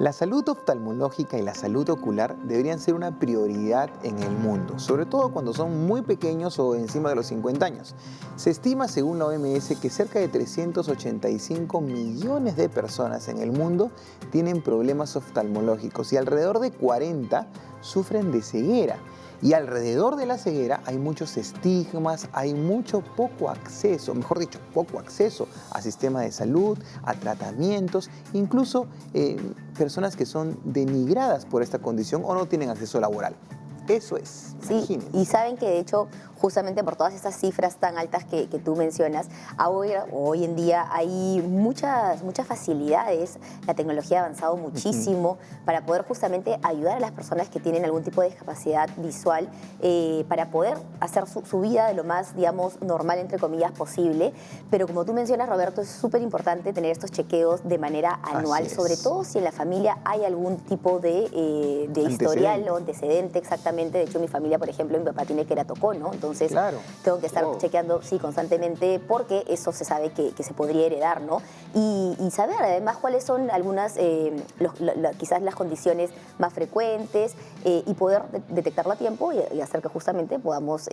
La salud oftalmológica y la salud ocular deberían ser una prioridad en el mundo, sobre todo cuando son muy pequeños o encima de los 50 años. Se estima, según la OMS, que cerca de 385 millones de personas en el mundo tienen problemas oftalmológicos y alrededor de 40 sufren de ceguera. Y alrededor de la ceguera hay muchos estigmas, hay poco acceso a sistemas de salud, a tratamientos, incluso personas que son denigradas por esta condición o no tienen acceso laboral. Eso es, Sí, imagínense. y saben que de hecho, justamente por todas estas cifras tan altas que tú mencionas, hoy en día hay muchas facilidades, la tecnología ha avanzado muchísimo para poder justamente ayudar a las personas que tienen algún tipo de discapacidad visual para poder hacer su vida de lo más, digamos, normal, entre comillas, posible. Pero como tú mencionas, Roberto, es súper importante tener estos chequeos de manera anual, sobre todo si en la familia hay algún tipo de historial o antecedente, exactamente. De hecho, mi familia, por ejemplo, mi papá tiene queratocono, entonces tengo que estar chequeando constantemente porque eso se sabe que se podría heredar, ¿no? Y saber además cuáles son algunas, quizás las condiciones más frecuentes y poder detectarlo a tiempo y hacer que justamente podamos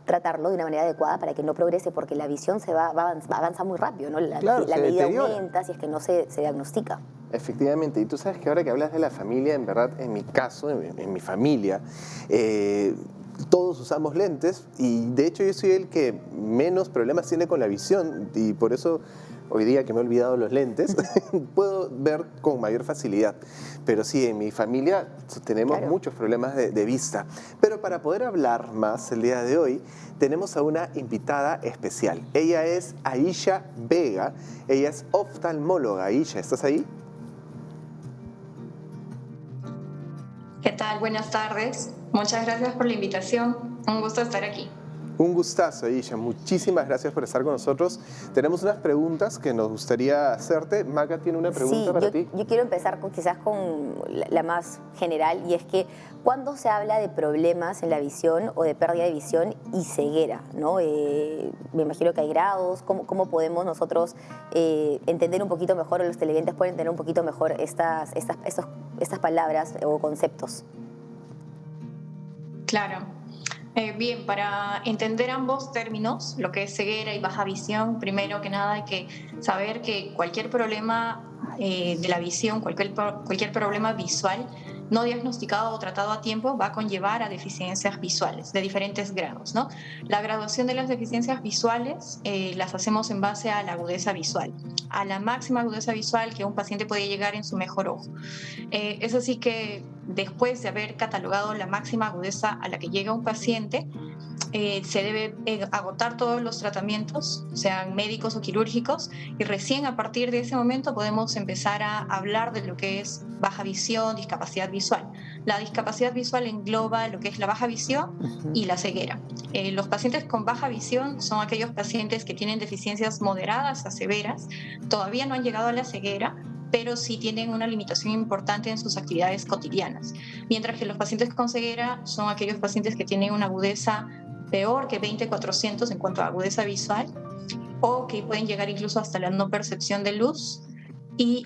tratarlo de una manera adecuada para que no progrese, porque la visión avanza muy rápido, ¿no? La medida aumenta si es que no se diagnostica. Efectivamente, y tú sabes que ahora que hablas de la familia, en verdad, en mi caso, en mi familia, todos usamos lentes y de hecho yo soy el que menos problemas tiene con la visión y por eso hoy día que me he olvidado los lentes puedo ver con mayor facilidad. Pero sí, en mi familia tenemos muchos problemas de vista. Pero para poder hablar más el día de hoy, tenemos a una invitada especial. Ella es Aisha Vega, ella es oftalmóloga. Aisha, ¿estás ahí? ¿Qué tal? Buenas tardes. Muchas gracias por la invitación. Un gusto estar aquí. Un gustazo, Aisha. Muchísimas gracias por estar con nosotros. Tenemos unas preguntas que nos gustaría hacerte. Maca tiene una pregunta para ti. Yo quiero empezar quizás con la más general, y es que ¿cuándo se habla de problemas en la visión o de pérdida de visión y ceguera, ¿no? Me imagino que hay grados. ¿Cómo podemos nosotros entender un poquito mejor, o los televidentes pueden entender un poquito mejor estas palabras o conceptos? Claro. Bien, para entender ambos términos, lo que es ceguera y baja visión, primero que nada hay que saber que cualquier problema de la visión, cualquier problema visual no diagnosticado o tratado a tiempo va a conllevar a deficiencias visuales de diferentes grados, ¿no? La graduación de las deficiencias visuales las hacemos en base a la agudeza visual, a la máxima agudeza visual que un paciente puede llegar en su mejor ojo. Es así que después de haber catalogado la máxima agudeza a la que llega un paciente, se debe agotar todos los tratamientos, sean médicos o quirúrgicos, y recién a partir de ese momento podemos empezar a hablar de lo que es baja visión, discapacidad visual. La discapacidad visual engloba lo que es la baja visión y la ceguera. Los pacientes con baja visión son aquellos pacientes que tienen deficiencias moderadas a severas, todavía no han llegado a la ceguera, pero sí tienen una limitación importante en sus actividades cotidianas. Mientras que los pacientes con ceguera son aquellos pacientes que tienen una agudeza peor que 20/400 en cuanto a agudeza visual, o que pueden llegar incluso hasta la no percepción de luz,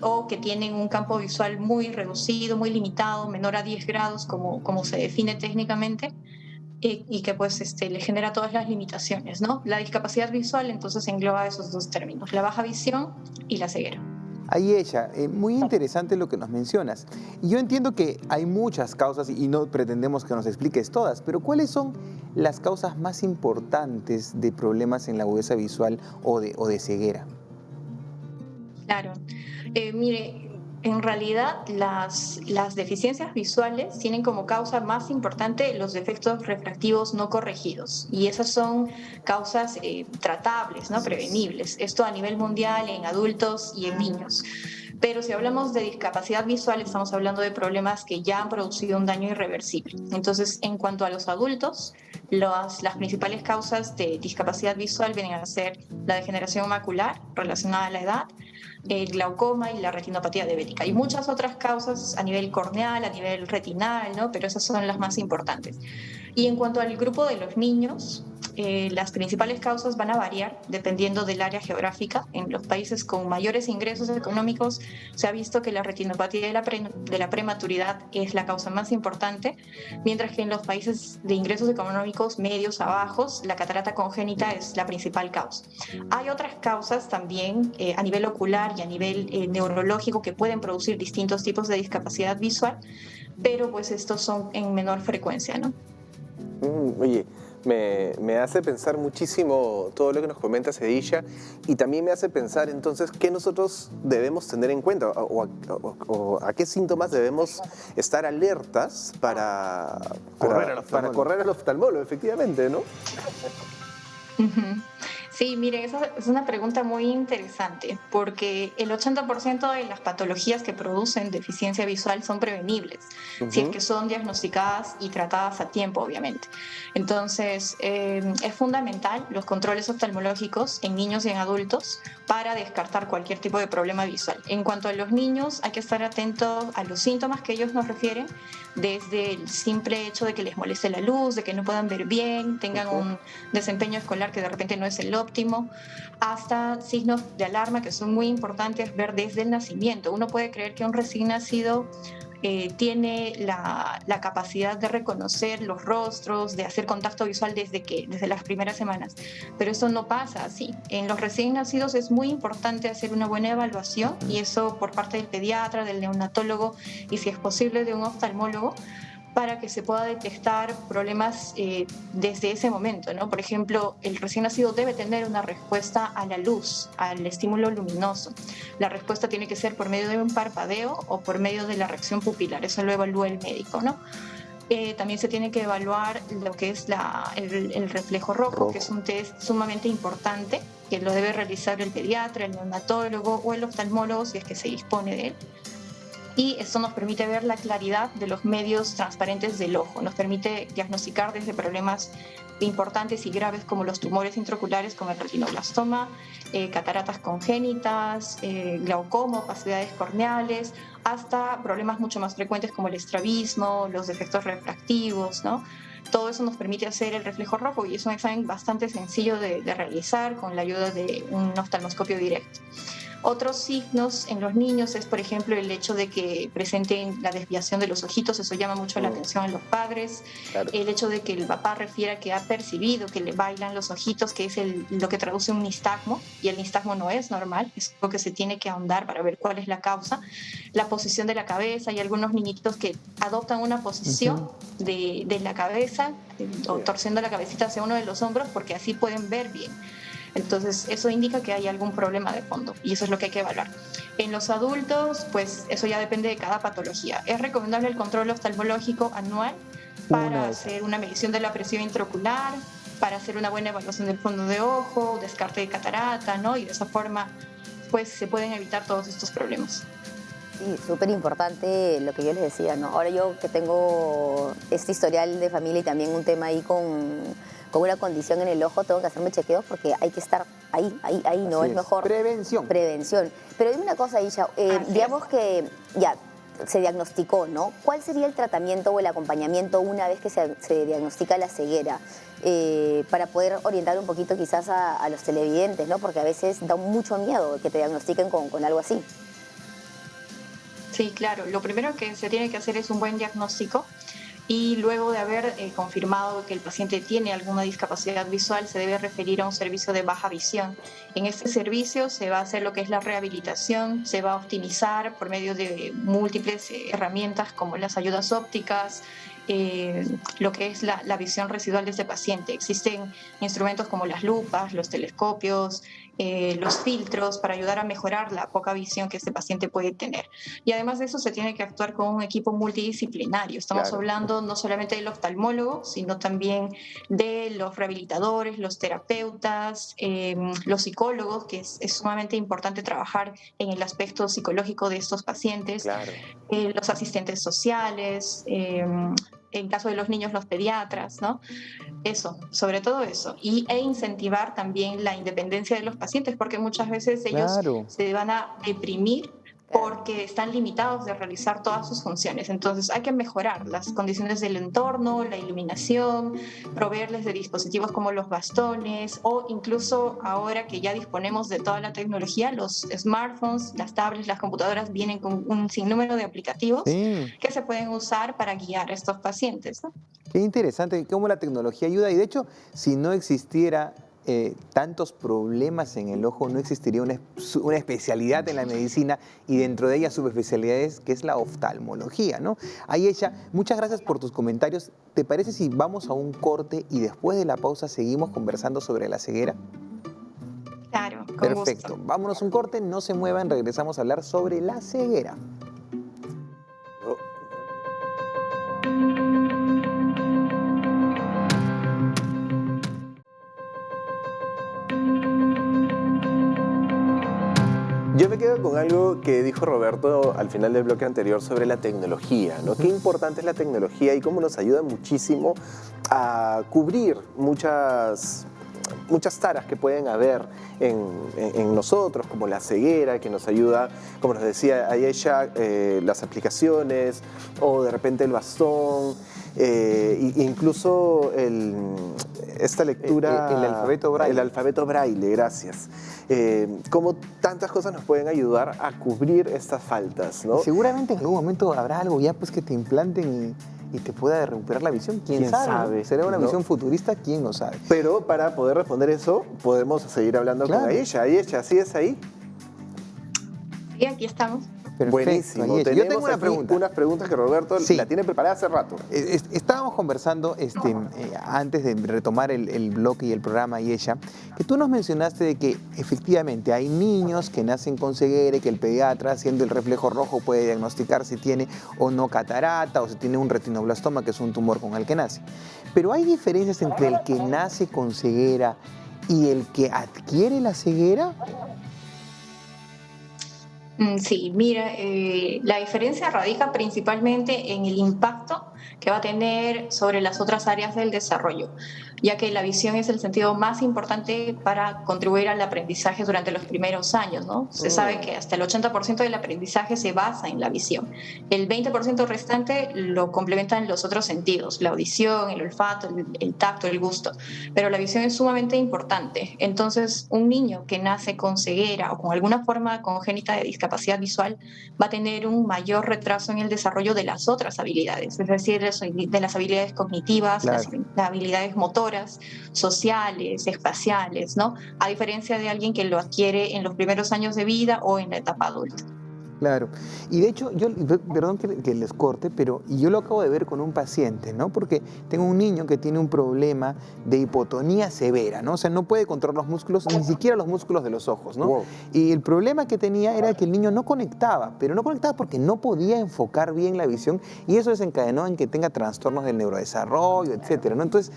o que tienen un campo visual muy reducido, muy limitado, menor a 10 grados, como se define técnicamente, y que pues le genera todas las limitaciones, ¿no? La discapacidad visual entonces engloba esos dos términos, la baja visión y la ceguera. Ahí ella, muy interesante lo que nos mencionas. Y yo entiendo que hay muchas causas y no pretendemos que nos expliques todas, pero ¿cuáles son las causas más importantes de problemas en la agudeza visual o de ceguera? Claro. Mire, en realidad las deficiencias visuales tienen como causa más importante los defectos refractivos no corregidos, y esas son causas tratables, ¿no? Prevenibles. Esto a nivel mundial en adultos y en niños. Pero si hablamos de discapacidad visual, estamos hablando de problemas que ya han producido un daño irreversible. Entonces, en cuanto a los adultos, las principales causas de discapacidad visual vienen a ser la degeneración macular relacionada a la edad, el glaucoma y la retinopatía diabética. Y muchas otras causas a nivel corneal, a nivel retinal, ¿no? Pero esas son las más importantes. Y en cuanto al grupo de los niños, las principales causas van a variar dependiendo del área geográfica. En los países con mayores ingresos económicos se ha visto que la retinopatía de la prematuridad es la causa más importante, mientras que en los países de ingresos económicos medios a bajos, la catarata congénita es la principal causa. Hay otras causas también a nivel ocular y a nivel neurológico que pueden producir distintos tipos de discapacidad visual, pero pues estos son en menor frecuencia, ¿no? Oye, me hace pensar muchísimo todo lo que nos comenta Sedilla, y también me hace pensar entonces qué nosotros debemos tener en cuenta o a qué síntomas debemos estar alertas para correr al oftalmólogo, efectivamente, ¿no? Ujú. Sí, mire, esa es una pregunta muy interesante porque el 80% de las patologías que producen deficiencia visual son prevenibles, si es que son diagnosticadas y tratadas a tiempo, obviamente. Entonces, es fundamental los controles oftalmológicos en niños y en adultos para descartar cualquier tipo de problema visual. En cuanto a los niños, hay que estar atentos a los síntomas que ellos nos refieren, desde el simple hecho de que les moleste la luz, de que no puedan ver bien, tengan un desempeño escolar que de repente no es el óptimo, hasta signos de alarma que son muy importantes ver desde el nacimiento. Uno puede creer que un recién nacido tiene la capacidad de reconocer los rostros, de hacer contacto visual desde las primeras semanas, pero eso no pasa así. En los recién nacidos es muy importante hacer una buena evaluación, y eso por parte del pediatra, del neonatólogo y, si es posible, de un oftalmólogo, para que se pueda detectar problemas desde ese momento, ¿no? Por ejemplo, el recién nacido debe tener una respuesta a la luz, al estímulo luminoso. La respuesta tiene que ser por medio de un parpadeo o por medio de la reacción pupilar. Eso lo evalúa el médico, ¿no? También se tiene que evaluar lo que es el reflejo rojo, que es un test sumamente importante, que lo debe realizar el pediatra, el neonatólogo o el oftalmólogo, si es que se dispone de él. Y esto nos permite ver la claridad de los medios transparentes del ojo, nos permite diagnosticar desde problemas importantes y graves como los tumores intraoculares, como el retinoblastoma, cataratas congénitas, glaucoma, opacidades corneales, hasta problemas mucho más frecuentes como el estrabismo, los defectos refractivos, ¿no? Todo eso nos permite hacer el reflejo rojo, y es un examen bastante sencillo de realizar con la ayuda de un oftalmoscopio directo. Otros signos en los niños es, por ejemplo, el hecho de que presenten la desviación de los ojitos. Eso llama mucho la atención a los padres. Claro. El hecho de que el papá refiera que ha percibido que le bailan los ojitos, que es lo que traduce un nistagmo, y el nistagmo no es normal, es algo que se tiene que ahondar para ver cuál es la causa. La posición de la cabeza, y algunos niñitos que adoptan una posición de la cabeza, o torciendo la cabecita hacia uno de los hombros, porque así pueden ver bien. Entonces, eso indica que hay algún problema de fondo, y eso es lo que hay que evaluar. En los adultos, pues eso ya depende de cada patología. Es recomendable el control oftalmológico anual para hacer una medición de la presión intraocular, para hacer una buena evaluación del fondo de ojo, descarte de catarata, ¿no? Y de esa forma, pues se pueden evitar todos estos problemas. Sí, súper importante lo que yo les decía, ¿no? Ahora yo que tengo este historial de familia y también un tema ahí con una condición en el ojo, tengo que hacerme chequeos porque hay que estar ahí, ¿no? Es mejor. Prevención. Pero dime una cosa, Isha, digamos que ya se diagnosticó, ¿no? ¿Cuál sería el tratamiento o el acompañamiento una vez que se diagnostica la ceguera? Para poder orientar un poquito quizás a los televidentes, ¿no? Porque a veces da mucho miedo que te diagnostiquen con algo así. Sí, claro. Lo primero que se tiene que hacer es un buen diagnóstico, y luego de haber confirmado que el paciente tiene alguna discapacidad visual, se debe referir a un servicio de baja visión. En este servicio se va a hacer lo que es la rehabilitación, se va a optimizar por medio de múltiples herramientas como las ayudas ópticas, lo que es la visión residual de este paciente. Existen instrumentos como las lupas, los telescopios, los filtros para ayudar a mejorar la poca visión que este paciente puede tener. Y además de eso se tiene que actuar con un equipo multidisciplinario. Estamos hablando no solamente del oftalmólogo, sino también de los rehabilitadores, los terapeutas, los psicólogos, que es sumamente importante trabajar en el aspecto psicológico de estos pacientes, los asistentes sociales, en caso de los niños, los pediatras, ¿no? Eso, sobre todo eso. E incentivar también la independencia de los pacientes, porque muchas veces ellos se van a deprimir porque están limitados de realizar todas sus funciones. Entonces hay que mejorar las condiciones del entorno, la iluminación, proveerles de dispositivos como los bastones o incluso ahora que ya disponemos de toda la tecnología, los smartphones, las tablets, las computadoras vienen con un sinnúmero de aplicativos Sí. que se pueden usar para guiar a estos pacientes, ¿no? Qué interesante cómo la tecnología ayuda. Y de hecho, si no existiera tantos problemas en el ojo, no existiría una especialidad en la medicina y dentro de ella subespecialidades que es la oftalmología, ¿no? Ayesha, muchas gracias por tus comentarios. ¿Te parece si vamos a un corte y después de la pausa seguimos conversando sobre la ceguera? Claro, con Perfecto. gusto. Vámonos a un corte, no se muevan, regresamos a hablar sobre la ceguera. Yo me quedo con algo que dijo Roberto al final del bloque anterior sobre la tecnología, ¿no? Qué importante es la tecnología y cómo nos ayuda muchísimo a cubrir muchas taras que pueden haber en nosotros, como la ceguera, que nos ayuda, como nos decía Ayesha, las aplicaciones o de repente el bastón, incluso esta lectura... El alfabeto braille. El alfabeto braille, gracias. Cómo tantas cosas nos pueden ayudar a cubrir estas faltas, ¿no? Y seguramente en algún momento habrá algo ya pues que te implanten y te pueda recuperar la visión. ¿Quién sabe? ¿No? ¿Será una ¿no? visión futurista? ¿Quién no sabe? Pero para poder responder eso, podemos seguir hablando Claro. con Ayesha. Ayesha, ¿sigues ahí? Y aquí estamos. Perfecto, Buenísimo. Ayesha. Yo Tenemos tengo una aquí pregunta. unas preguntas que Roberto Sí. la tiene preparada hace rato. Estábamos conversando antes de retomar el bloque y el programa, Ayesha, que tú nos mencionaste de que efectivamente hay niños que nacen con ceguera y que el pediatra, haciendo el reflejo rojo, puede diagnosticar si tiene o no catarata o si tiene un retinoblastoma, que es un tumor con el que nace. Pero hay diferencias entre el que nace con ceguera y el que adquiere la ceguera. Sí, mira, la diferencia radica principalmente en el impacto que va a tener sobre las otras áreas del desarrollo, ya que la visión es el sentido más importante para contribuir al aprendizaje durante los primeros años, ¿no? Se sabe que hasta el 80% del aprendizaje se basa en la visión. El 20% restante lo complementan los otros sentidos, la audición, el olfato, el tacto, el gusto, pero la visión es sumamente importante. Entonces, un niño que nace con ceguera o con alguna forma congénita de discapacidad visual va a tener un mayor retraso en el desarrollo de las otras habilidades, es decir, de las habilidades cognitivas, Claro. las habilidades motoras, sociales, espaciales, ¿no? A diferencia de alguien que lo adquiere en los primeros años de vida o en la etapa adulta. Claro. Y de hecho, perdón que les corte, pero yo lo acabo de ver con un paciente, ¿no? Porque tengo un niño que tiene un problema de hipotonía severa, ¿no? O sea, no puede controlar los músculos, ni siquiera los músculos de los ojos, ¿no? Wow. Y el problema que tenía era que el niño no conectaba, pero no conectaba porque no podía enfocar bien la visión y eso desencadenó en que tenga trastornos del neurodesarrollo, etcétera, ¿no? Entonces,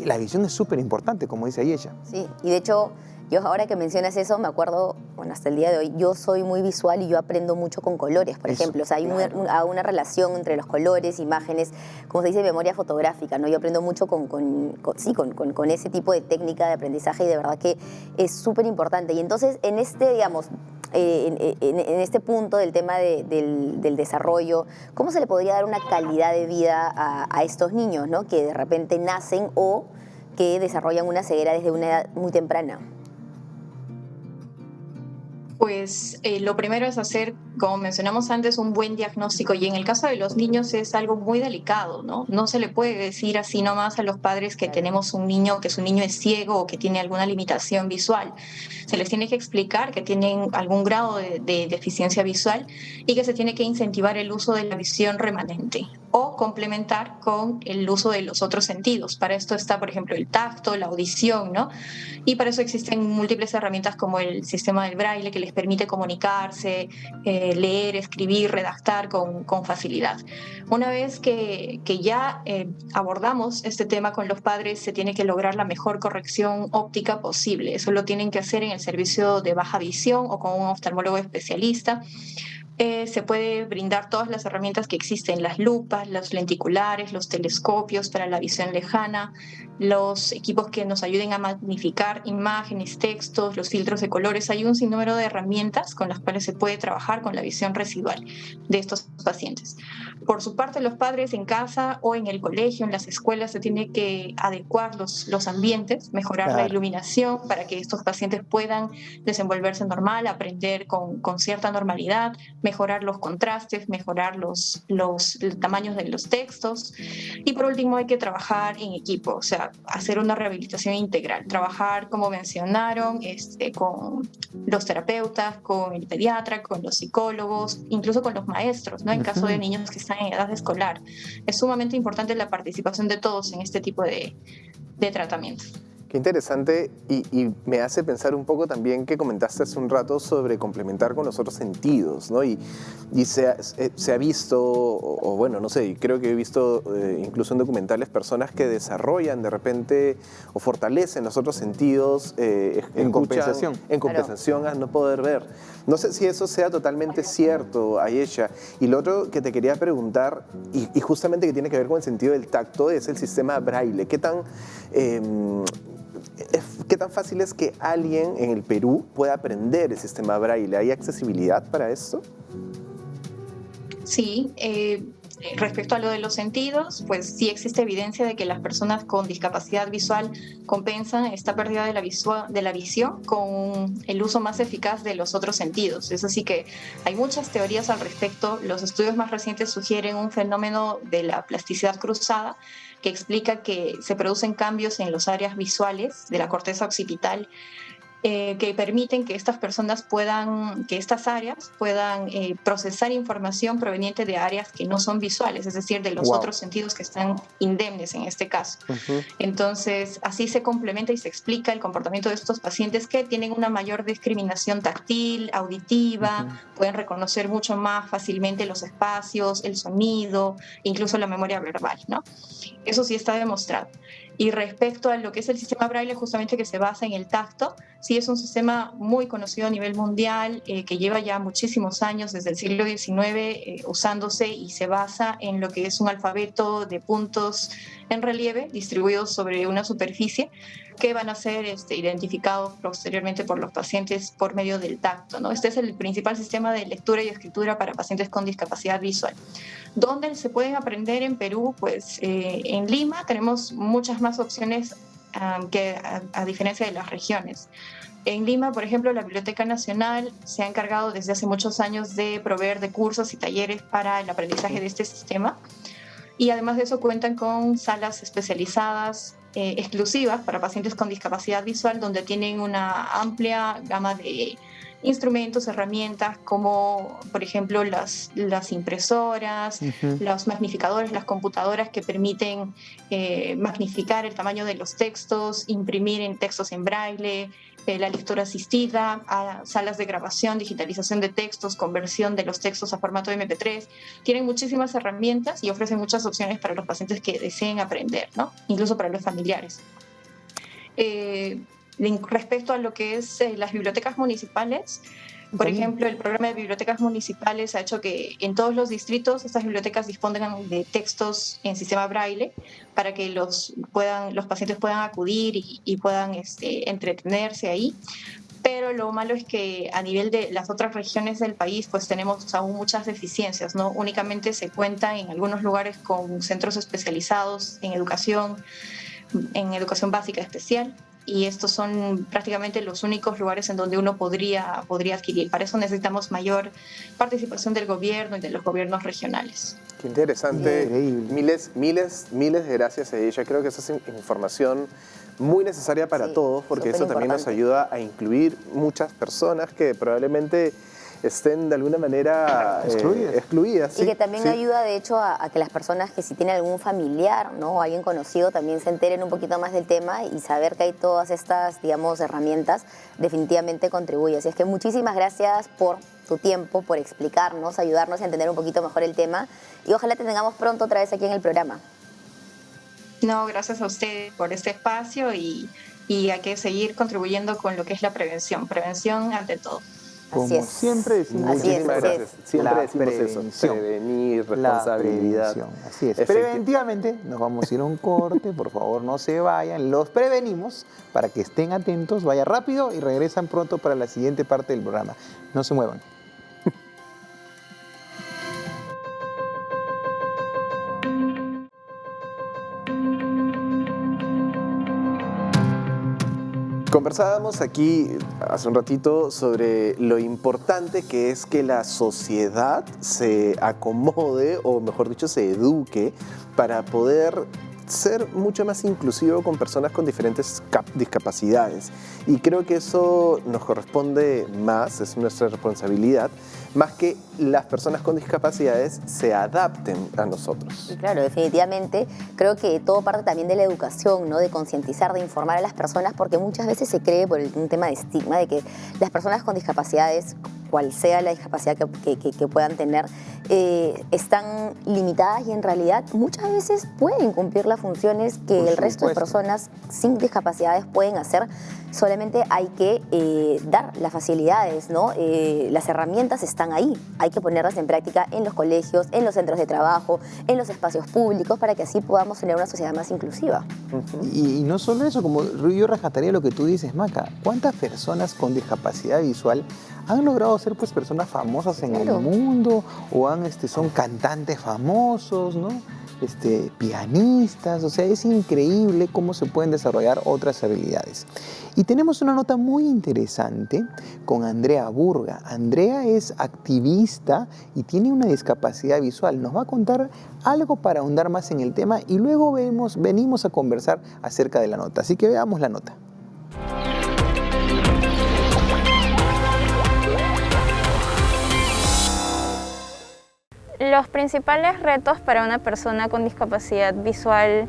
la visión es súper importante, como dice Ayesha. Sí, y de hecho, yo ahora que mencionas eso, me acuerdo, bueno, hasta el día de hoy, yo soy muy visual y yo aprendo mucho con colores, por Eso, ejemplo. O sea, hay claro. una relación entre los colores, imágenes, como se dice, memoria fotográfica, ¿no? Yo aprendo mucho con ese tipo de técnica de aprendizaje y de verdad que es súper importante. Y entonces, en este, digamos, en este punto del tema del desarrollo, ¿cómo se le podría dar una calidad de vida a estos niños, ¿no? Que de repente nacen o que desarrollan una ceguera desde una edad muy temprana? Pues lo primero es hacer, como mencionamos antes, un buen diagnóstico y en el caso de los niños es algo muy delicado, ¿no? No se le puede decir así nomás a los padres que tenemos un niño, que su niño es ciego o que tiene alguna limitación visual. Se les tiene que explicar que tienen algún grado de deficiencia visual y que se tiene que incentivar el uso de la visión remanente o complementar con el uso de los otros sentidos. Para esto está, por ejemplo, el tacto, la audición, ¿no? Y para eso existen múltiples herramientas como el sistema del braille que les permite comunicarse, leer, escribir, redactar con facilidad. Una vez que ya abordamos este tema con los padres, se tiene que lograr la mejor corrección óptica posible. Eso lo tienen que hacer en el servicio de baja visión o con un oftalmólogo especialista. se puede brindar todas las herramientas que existen, las lupas, los lenticulares, los telescopios para la visión lejana, los equipos que nos ayuden a magnificar imágenes, textos, los filtros de colores. Hay un sinnúmero de herramientas con las cuales se puede trabajar con la visión residual de estos pacientes. Por su parte, los padres en casa o en el colegio, en las escuelas, se tiene que adecuar los ambientes, mejorar la iluminación para que estos pacientes puedan desenvolverse normal, aprender con cierta normalidad, mejorar los contrastes, mejorar los tamaños de los textos. Y por último, hay que trabajar en equipo, o sea, hacer una rehabilitación integral, trabajar, como mencionaron, con los terapeutas, con el pediatra, con los psicólogos, incluso con los maestros, ¿no? En caso de niños que están en edad escolar. Es sumamente importante la participación de todos en este tipo de tratamiento. Qué interesante, y me hace pensar un poco también que comentaste hace un rato sobre complementar con los otros sentidos, ¿no? Y se ha visto, o bueno, no sé, creo que he visto incluso en documentales personas que desarrollan de repente o fortalecen los otros sentidos en compensación. En compensación a no poder ver. No sé si eso sea totalmente cierto, Ayesha. Y lo otro que te quería preguntar, y justamente que tiene que ver con el sentido del tacto, es el sistema Braille. ¿Qué tan fácil es que alguien en el Perú pueda aprender el sistema Braille? ¿Hay accesibilidad para esto? Sí, respecto a lo de los sentidos, pues sí existe evidencia de que las personas con discapacidad visual compensan esta pérdida de la visión con el uso más eficaz de los otros sentidos. Es así que hay muchas teorías al respecto. Los estudios más recientes sugieren un fenómeno de la plasticidad cruzada que explica que se producen cambios en las áreas visuales de la corteza occipital que permiten que estas áreas puedan procesar información proveniente de áreas que no son visuales, es decir, de los otros sentidos que están indemnes en este caso. Entonces, así se complementa y se explica el comportamiento de estos pacientes que tienen una mayor discriminación táctil, auditiva, pueden reconocer mucho más fácilmente los espacios, el sonido, incluso la memoria verbal, ¿no? Eso sí está demostrado. Y respecto a lo que es el sistema Braille, justamente que se basa en el tacto, sí es un sistema muy conocido a nivel mundial, que lleva ya muchísimos años, desde el siglo XIX, usándose, y se basa en lo que es un alfabeto de puntos en relieve distribuidos sobre una superficie que van a ser identificados posteriormente por los pacientes por medio del tacto, ¿no? Este es el principal sistema de lectura y escritura para pacientes con discapacidad visual. ¿Dónde se pueden aprender en Perú? Pues en Lima tenemos muchas más opciones que a diferencia de las regiones. En Lima, por ejemplo, la Biblioteca Nacional se ha encargado desde hace muchos años de proveer de cursos y talleres para el aprendizaje de este sistema. Y además de eso cuentan con salas especializadas exclusivas para pacientes con discapacidad visual, donde tienen una amplia gama de instrumentos, herramientas, como por ejemplo las impresoras, los magnificadores, las computadoras que permiten magnificar el tamaño de los textos, imprimir en textos en braille, la lectura asistida, salas de grabación, digitalización de textos, conversión de los textos a formato MP3. Tienen muchísimas herramientas y ofrecen muchas opciones para los pacientes que deseen aprender, ¿no? Incluso para los familiares. Respecto a lo que es las bibliotecas municipales, por ejemplo, el programa de bibliotecas municipales ha hecho que en todos los distritos estas bibliotecas dispongan de textos en sistema Braille para que los pacientes puedan acudir y puedan entretenerse ahí. Pero lo malo es que a nivel de las otras regiones del país pues tenemos aún muchas deficiencias, ¿no? Únicamente se cuenta en algunos lugares con centros especializados en educación básica especial, y estos son prácticamente los únicos lugares en donde uno podría adquirir. Para eso necesitamos mayor participación del gobierno y de los gobiernos regionales. Qué interesante. Miles de gracias a ella. Creo que esa es información muy necesaria para todos, porque eso también nos ayuda a incluir muchas personas que probablemente estén de alguna manera excluidas. Y que también ayuda, de hecho, a que las personas que si tienen algún familiar, ¿no?, o alguien conocido, también se enteren un poquito más del tema, y saber que hay todas estas, digamos, herramientas definitivamente contribuye. Así es que muchísimas gracias por tu tiempo, por explicarnos, ayudarnos a entender un poquito mejor el tema, y ojalá te tengamos pronto otra vez aquí en el programa. No, gracias a ustedes por este espacio, y hay que seguir contribuyendo con lo que es la prevención ante todo. Como Así es. siempre decimos, Así es, Muchísimas así es. gracias. Siempre la decimos eso. prevención. Prevenir, la responsabilidad. prevención. Así es. Efecti- Preventivamente nos vamos a ir a un corte, por favor no se vayan, los prevenimos para que estén atentos, vaya rápido y regresan pronto para la siguiente parte del programa. No se muevan. Conversábamos aquí hace un ratito sobre lo importante que es que la sociedad se acomode, o mejor dicho, se eduque para poder ser mucho más inclusivo con personas con diferentes discapacidades. Y creo que eso nos corresponde más, es nuestra responsabilidad, más que las personas con discapacidades se adapten a nosotros. Y claro, definitivamente creo que todo parte también de la educación, ¿no? De concientizar, de informar a las personas, porque muchas veces se cree por un tema de estigma de que las personas con discapacidades, cual sea la discapacidad que puedan tener, están limitadas y en realidad muchas veces pueden cumplir las funciones que Por el resto de supuesto. personas sin discapacidades pueden hacer. Solamente hay que dar las facilidades, ¿no? Las herramientas están ahí. Hay que ponerlas en práctica en los colegios, en los centros de trabajo, en los espacios públicos, para que así podamos tener una sociedad más inclusiva. Y no solo eso, como yo rescataría lo que tú dices, Maca, ¿cuántas personas con discapacidad visual han logrado ser pues personas famosas en Claro. el mundo o son cantantes famosos, ¿no? Pianistas, o sea, es increíble cómo se pueden desarrollar otras habilidades. Y tenemos una nota muy interesante con Andrea Burga. Andrea es activista y tiene una discapacidad visual. Nos va a contar algo para ahondar más en el tema y luego venimos a conversar acerca de la nota. Así que veamos la nota. Los principales retos para una persona con discapacidad visual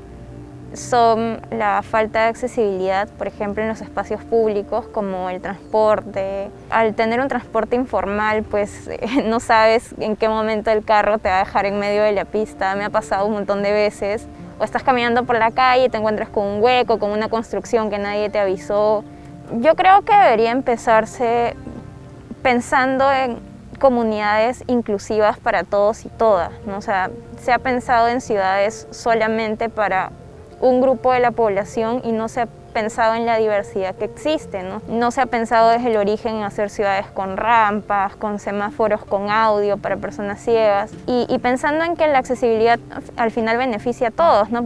son la falta de accesibilidad, por ejemplo, en los espacios públicos, como el transporte. Al tener un transporte informal, pues no sabes en qué momento el carro te va a dejar en medio de la pista. Me ha pasado un montón de veces. O estás caminando por la calle y te encuentras con un hueco, con una construcción que nadie te avisó. Yo creo que debería empezarse pensando en comunidades inclusivas para todos y todas, ¿no? O sea, se ha pensado en ciudades solamente para un grupo de la población y no se ha pensado en la diversidad que existe, ¿no? No se ha pensado desde el origen en hacer ciudades con rampas, con semáforos con audio para personas ciegas y pensando en que la accesibilidad al final beneficia a todos, ¿no?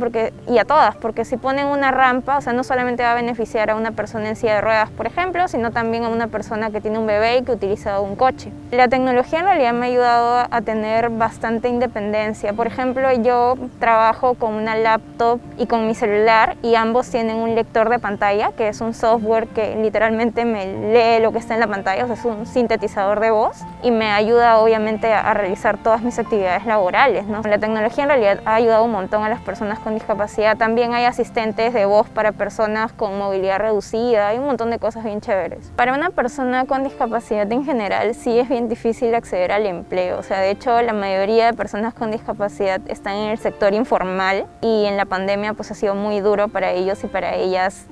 Y a todas, porque si ponen una rampa, o sea, no solamente va a beneficiar a una persona en silla de ruedas, por ejemplo, sino también a una persona que tiene un bebé y que utiliza un coche. La tecnología en realidad me ha ayudado a tener bastante independencia. Por ejemplo, yo trabajo con una laptop y con mi celular y ambos tienen un lector de pantalla, que es un software que literalmente me lee lo que está en la pantalla, o sea, es un sintetizador de voz y me ayuda obviamente a realizar todas mis actividades laborales, ¿no? La tecnología en realidad ha ayudado un montón a las personas con discapacidad. También hay asistentes de voz para personas con movilidad reducida, hay un montón de cosas bien chéveres. Para una persona con discapacidad en general sí es bien difícil acceder al empleo, o sea, de hecho la mayoría de personas con discapacidad están en el sector informal y en la pandemia pues ha sido muy duro para ellos y para ellas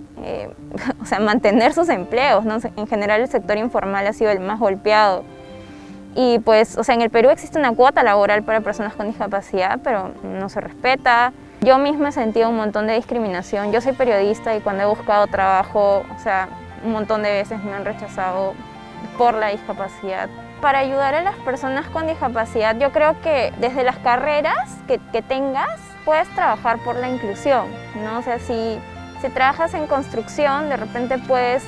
o sea, mantener sus empleos, ¿no? En general el sector informal ha sido el más golpeado. Y pues, o sea, en el Perú existe una cuota laboral para personas con discapacidad, pero no se respeta. Yo misma he sentido un montón de discriminación. Yo soy periodista y cuando he buscado trabajo, o sea, un montón de veces me han rechazado por la discapacidad. Para ayudar a las personas con discapacidad, yo creo que desde las carreras que tengas, puedes trabajar por la inclusión, ¿no? O sea, si trabajas en construcción, de repente puedes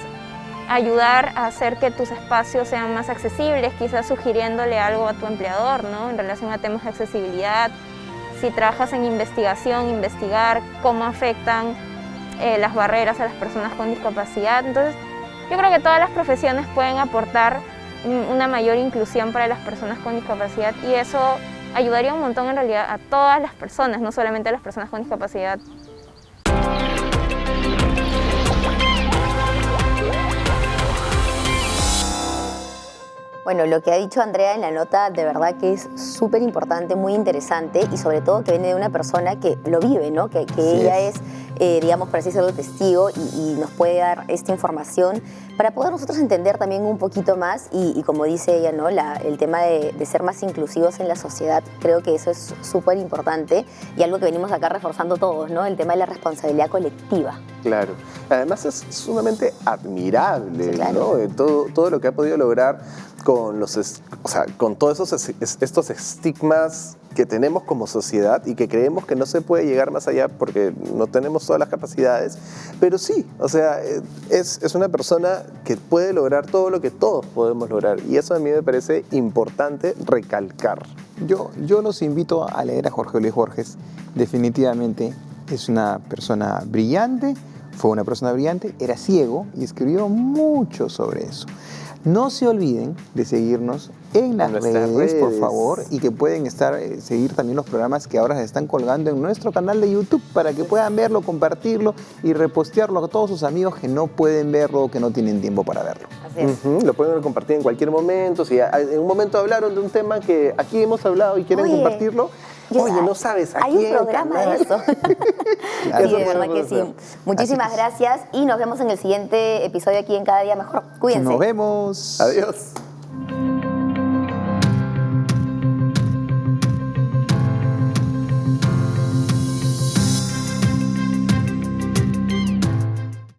ayudar a hacer que tus espacios sean más accesibles, quizás sugiriéndole algo a tu empleador, ¿no? En relación a temas de accesibilidad. Si trabajas en investigación, investigar cómo afectan las barreras a las personas con discapacidad. Entonces, yo creo que todas las profesiones pueden aportar una mayor inclusión para las personas con discapacidad y eso ayudaría un montón en realidad a todas las personas, no solamente a las personas con discapacidad. Bueno, lo que ha dicho Andrea en la nota de verdad que es súper importante, muy interesante y sobre todo que viene de una persona que lo vive, ¿no? Que ella es digamos, por así decirlo, testigo y nos puede dar esta información para poder nosotros entender también un poquito más y como dice ella, ¿no? El tema de ser más inclusivos en la sociedad, creo que eso es súper importante y algo que venimos acá reforzando todos, ¿no? El tema de la responsabilidad colectiva. Claro. Además es sumamente admirable, Sí, claro. ¿no? Todo lo que ha podido lograr con con todos estos estigmas que tenemos como sociedad y que creemos que no se puede llegar más allá porque no tenemos todas las capacidades, pero sí, o sea, es una persona que puede lograr todo lo que todos podemos lograr y eso a mí me parece importante recalcar. Yo los invito a leer a Jorge Luis Borges. Definitivamente es una persona brillante, fue una persona brillante, era ciego y escribió mucho sobre eso. No se olviden de seguirnos en las redes, por favor, y que pueden seguir también los programas que ahora se están colgando en nuestro canal de YouTube para que puedan verlo, compartirlo y repostearlo a todos sus amigos que no pueden verlo o que no tienen tiempo para verlo. Así es. Lo pueden compartir en cualquier momento. Si en un momento hablaron de un tema que aquí hemos hablado y quieren Oye, compartirlo, oye, no sabes, aquí hay un en el programa canal. de eso. Claro. Sí, de verdad que sí. Muchísimas gracias y nos vemos en el siguiente episodio aquí en Cada Día Mejor. Cuídense. Nos vemos. Adiós.